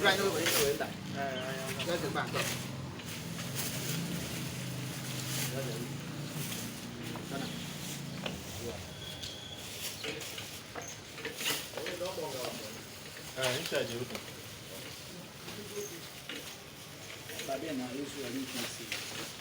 Rai nó vẫn tới tại. Nó được bạn rồi. Isso é de outro. Tá vendo? Isso ali tem